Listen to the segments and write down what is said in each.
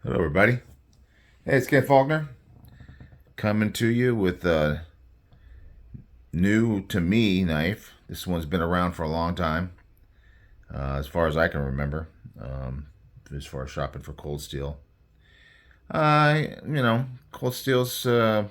Hello, everybody. Hey, it's Ken Faulkner coming to you with a new to me knife. This one's been around for a long time, as far as I can remember, as far as shopping for cold steel. Cold steel's got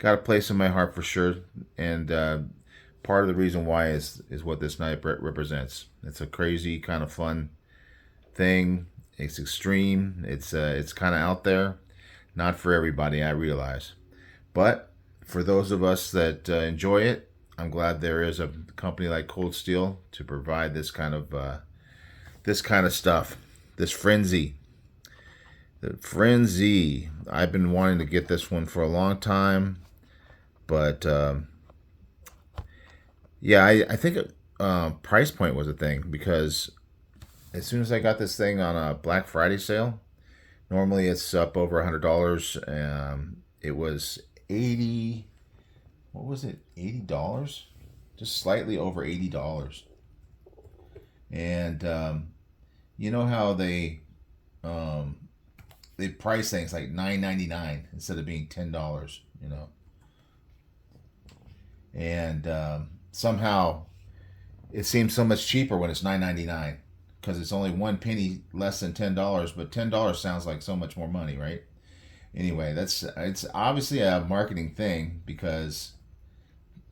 a place in my heart for sure, and part of the reason why is what this knife represents. It's a crazy kind of fun thing. It's extreme. It's kind of out there. Not for everybody, I realize. But for those of us that enjoy it, I'm glad there is a company like Cold Steel to provide this kind of stuff. This frenzy. The frenzy. I've been wanting to get this one for a long time, but yeah, I think price point was a thing because as soon as I got this thing on a Black Friday sale, normally it's up over $100. It was 80. What was it? $80, just slightly over $80. And you know how they price things like $9.99 instead of being $10. And somehow it seems so much cheaper when it's $9.99 because it's only one penny less than $10. But $10 sounds like so much more money, right? Anyway, it's obviously a marketing thing because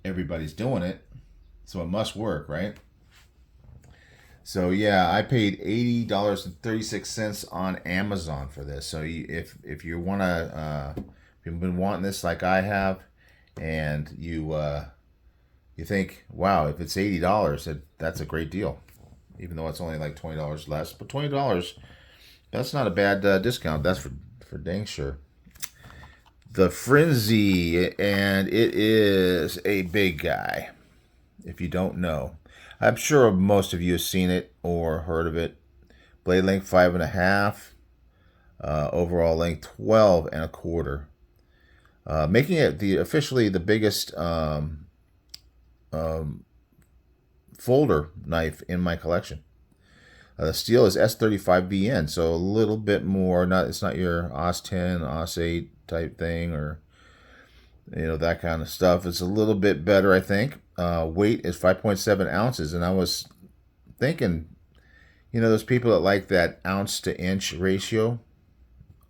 everybody's doing it, so it must work, right? So yeah, I paid $80.36 on Amazon for this. So if you wanna if you've been wanting this like I have, and you think, wow, if it's $80, that's a great deal, even though it's only like $20 less. But $20, that's not a bad discount. That's for dang sure. The Frenzy, and it is a big guy. If you don't know, I'm sure most of you have seen it or heard of it. Blade length 5.5, overall length 12.25, making it officially the biggest folder knife in my collection. The steel is S35VN, so a little bit more. It's not your OS 10, OS 8 type thing, or that kind of stuff. It's a little bit better, I think. Weight is 5.7 ounces, and I was thinking, those people that like that ounce to inch ratio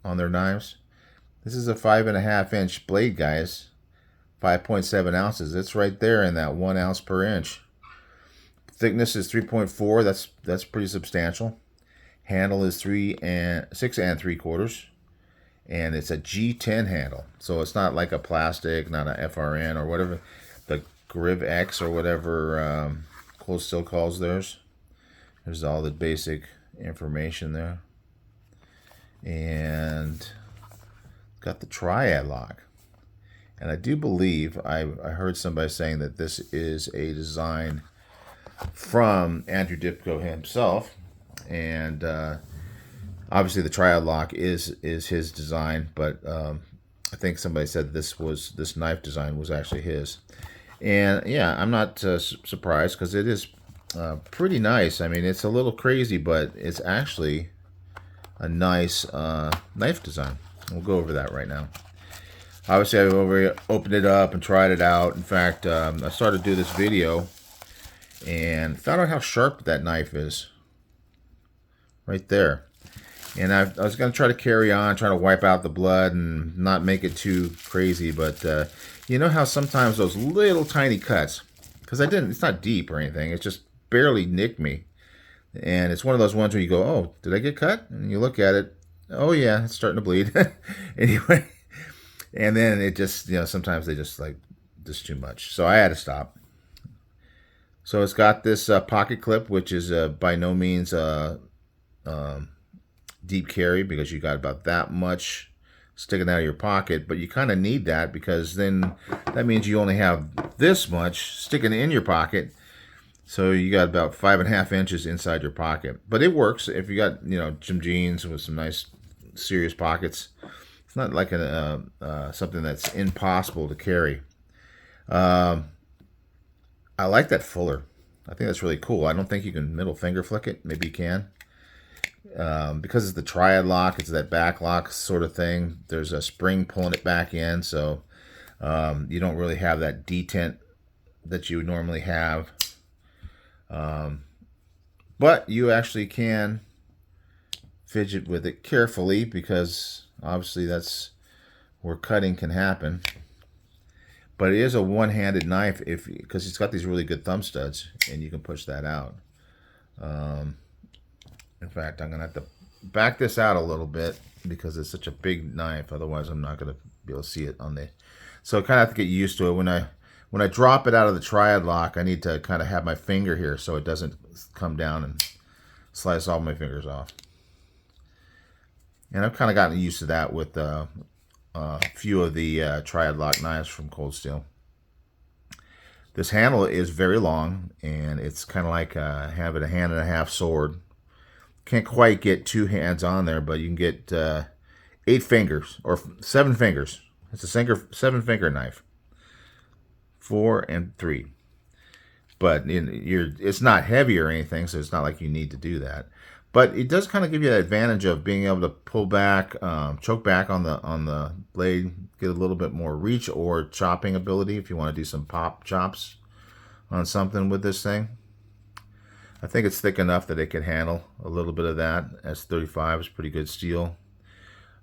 on their knives. This is a 5.5 inch blade, guys. 5.7 ounces. It's right there in that 1 ounce per inch. Thickness is 3.4. That's pretty substantial. Handle is 6.75, and it's a G10 handle. So it's not like a plastic, not a FRN or whatever, the Griv X or whatever Cold Steel calls theirs. There's all the basic information there, and got the triad lock. And I do believe I heard somebody saying that this is a design from Andrew Dipko himself, and obviously the triad lock is his design, but I think somebody said this knife design was actually his. And yeah, I'm not surprised because it is pretty nice. I mean, it's a little crazy, but it's actually a nice knife design. We'll go over that right now. Obviously, I've opened it up and tried it out. In fact, I started to do this video and found out how sharp that knife is. Right there. And I was going to try to carry on, trying to wipe out the blood and not make it too crazy. But you know how sometimes those little tiny cuts, because it's not deep or anything, it just barely nicked me. And it's one of those ones where you go, oh, did I get cut? And you look at it, oh yeah, it's starting to bleed. Anyway. And then it just, sometimes they just too much. So I had to stop. So it's got this pocket clip, which is by no means deep carry because you got about that much sticking out of your pocket. But you kind of need that because then that means you only have this much sticking in your pocket. So you got about 5.5 inches inside your pocket. But it works if you got, some jeans with some nice serious pockets. It's not like something that's impossible to carry. I like that fuller. I think that's really cool. I don't think you can middle finger flick it. Maybe you can. Because it's the triad lock, it's that back lock sort of thing. There's a spring pulling it back in, so you don't really have that detent that you would normally have. But you actually can fidget with it carefully, because obviously that's where cutting can happen. But it is a one-handed knife because it's got these really good thumb studs, and you can push that out. In fact, I'm going to have to back this out a little bit because it's such a big knife. Otherwise, I'm not going to be able to see it on the... So I kind of have to get used to it. When I drop it out of the triad lock, I need to kind of have my finger here so it doesn't come down and slice all my fingers off. And I've kind of gotten used to that with a few of the triad lock knives from Cold Steel. This handle is very long, and it's kind of like having a hand and a half sword. Can't quite get 2 hands on there, but you can get 8 fingers or 7 fingers. It's a 7-finger knife. 4 and 3. But it's not heavy or anything, so it's not like you need to do that. But it does kind of give you the advantage of being able to pull back, choke back on the blade, get a little bit more reach or chopping ability if you want to do some pop chops on something with this thing. I think it's thick enough that it can handle a little bit of that. S35 is pretty good steel.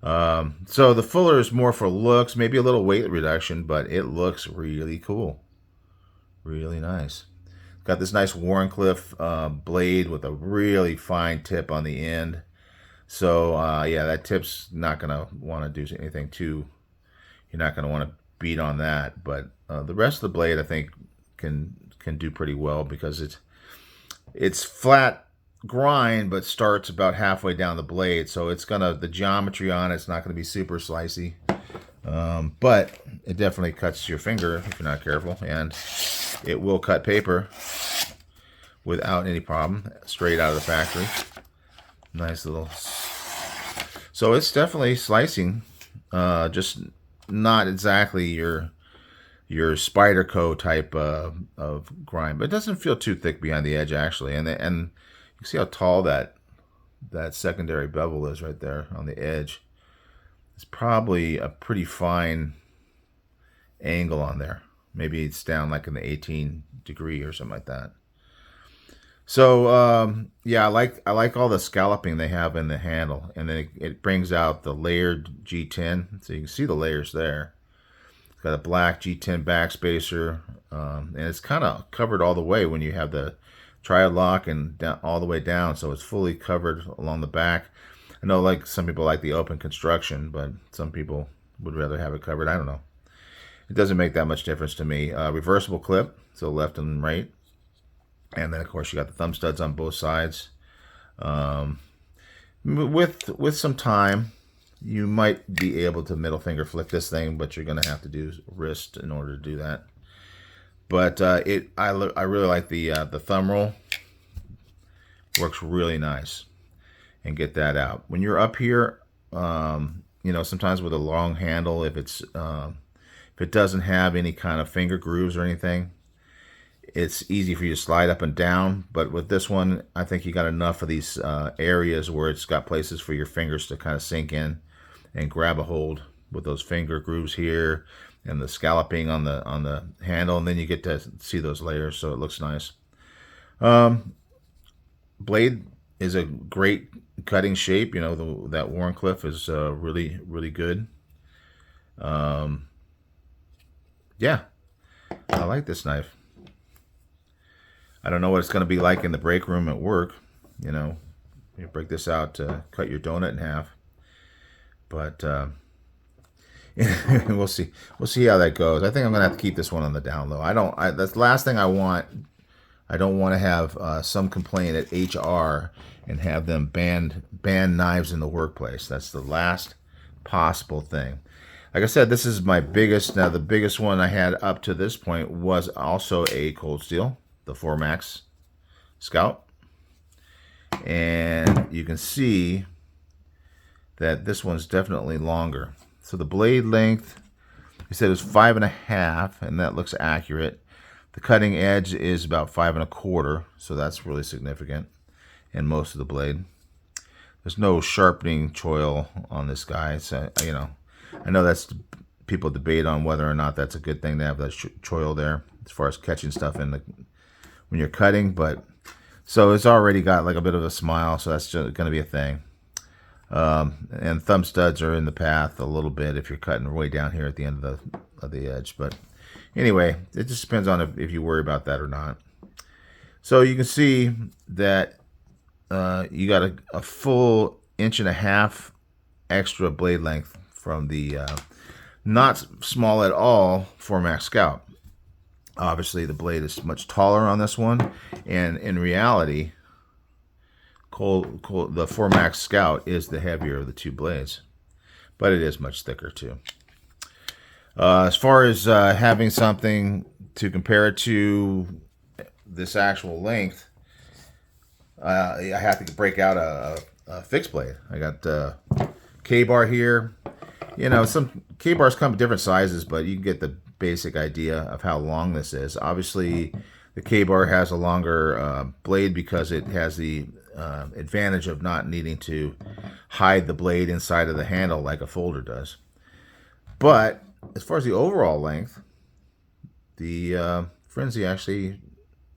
So the Fuller is more for looks, maybe a little weight reduction, but it looks really cool. Really nice. Got this nice Wharncliffe blade with a really fine tip on the end. So yeah, that tip's not going to want to do anything too. You're not going to want to beat on that. But the rest of the blade, I think, can do pretty well because it's flat grind, but starts about halfway down the blade. So it's the geometry on it's not going to be super slicey. But it definitely cuts your finger if you're not careful, and it will cut paper without any problem, straight out of the factory. Nice little... So it's definitely slicing, just not exactly your Spyderco type of grind, but it doesn't feel too thick behind the edge actually, and you can see how tall that secondary bevel is right there on the edge. It's probably a pretty fine angle on there. Maybe it's down like in the 18 degree or something like that. So yeah, I like all the scalloping they have in the handle, and then it brings out the layered G10, so you can see the layers there. It's got a black G10 backspacer, and it's kind of covered all the way when you have the triad lock and down, all the way down, so it's fully covered along the back. I know like some people like the open construction, but some people would rather have it covered. I don't know. It doesn't make that much difference to me. Reversible clip, so left and right. And then, of course, you got the thumb studs on both sides. With some time, you might be able to middle finger flick this thing, but you're going to have to do wrist in order to do that. But I really like the thumb roll. Works really nice. And get that out. When you're up here, you know, sometimes with a long handle, if it doesn't have any kind of finger grooves or anything, it's easy for you to slide up and down. But with this one, I think you got enough of these areas where it's got places for your fingers to kind of sink in and grab a hold with those finger grooves here and the scalloping on the handle, and then you get to see those layers, so it looks nice. Blade is a great cutting shape. You know, that Wharncliffe is really, really good. Yeah, I like this knife. I don't know what it's going to be like in the break room at work. You know, you break this out to cut your donut in half. But we'll see. We'll see how that goes. I think I'm going to have to keep this one on the down low. That's the last thing I want. I don't want to have some complaint at HR and have them ban knives in the workplace. That's the last possible thing. Like I said, this is my biggest. Now, the biggest one I had up to this point was also a Cold Steel, the 4MAX Scout. And you can see that this one's definitely longer. So the blade length, I said it was 5.5, and that looks accurate. The cutting edge is about 5 1/4, so that's really significant in most of the blade. There's no sharpening choil on this guy. So, I know that's people debate on whether or not that's a good thing to have that choil there as far as catching stuff when you're cutting. But so it's already got like a bit of a smile, so that's going to be a thing. And thumb studs are in the path a little bit if you're cutting way down here at the end of the edge. But anyway, it just depends on if you worry about that or not. So you can see that you got a full 1.5 inch extra blade length from the not small at all Formax Scout. Obviously, the blade is much taller on this one, and in reality, the Formax Scout is the heavier of the two blades, but it is much thicker too. As far as having something to compare it to this actual length, I have to break out a fixed blade. I got K-bar here. Some K-bars come in different sizes, but you can get the basic idea of how long this is. Obviously, the K-bar has a longer blade because it has the advantage of not needing to hide the blade inside of the handle like a folder does. But as far as the overall length, the Frenzy actually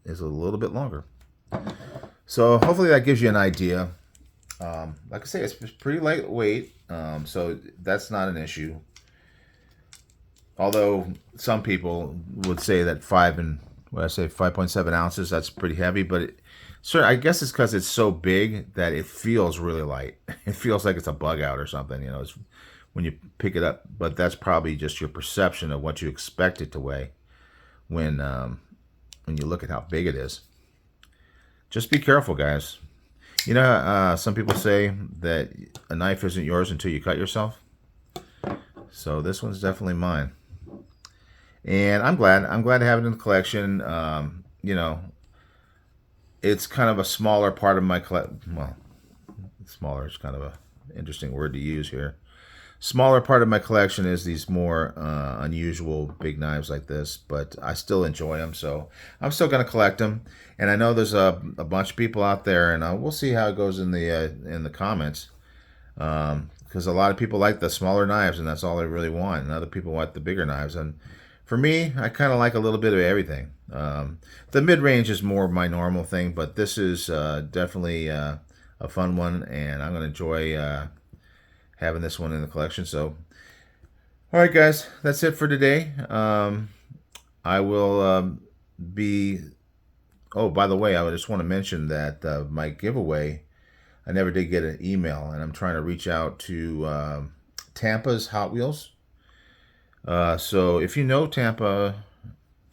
is a little bit longer. So hopefully that gives you an idea. Like I say, it's pretty lightweight, so that's not an issue. Although some people would say that 5.7 ounces, that's pretty heavy, but I guess it's because it's so big that it feels really light. It feels like it's a bug out or something, it's when you pick it up. But that's probably just your perception of what you expect it to weigh when you look at how big it is. Just be careful, guys. Some people say that a knife isn't yours until you cut yourself. So this one's definitely mine. And I'm glad to have it in the collection. It's kind of a smaller part of my collection. Well, smaller is kind of an interesting word to use here. Smaller part of my collection is these more unusual big knives like this, but I still enjoy them, so I'm still going to collect them. And I know there's a bunch of people out there, and we'll see how it goes in the comments, because a lot of people like the smaller knives, and that's all they really want, and other people want the bigger knives. And for me, I kind of like a little bit of everything. The mid-range is more my normal thing, but this is definitely a fun one, and I'm going to enjoy having this one in the collection. So, all right, guys, that's it for today. I will be... Oh, by the way, I just want to mention that my giveaway, I never did get an email, and I'm trying to reach out to Tampa's Hot Wheels. So if you know Tampa's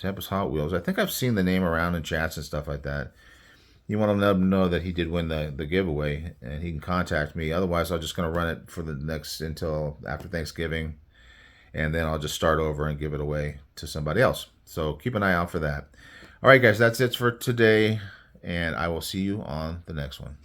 Hot Wheels, I think I've seen the name around in chats and stuff like that. You want to let him know that he did win the giveaway, and he can contact me. Otherwise, I'm just going to run it for the next until after Thanksgiving, and then I'll just start over and give it away to somebody else. So keep an eye out for that. All right, guys, that's it for today, and I will see you on the next one.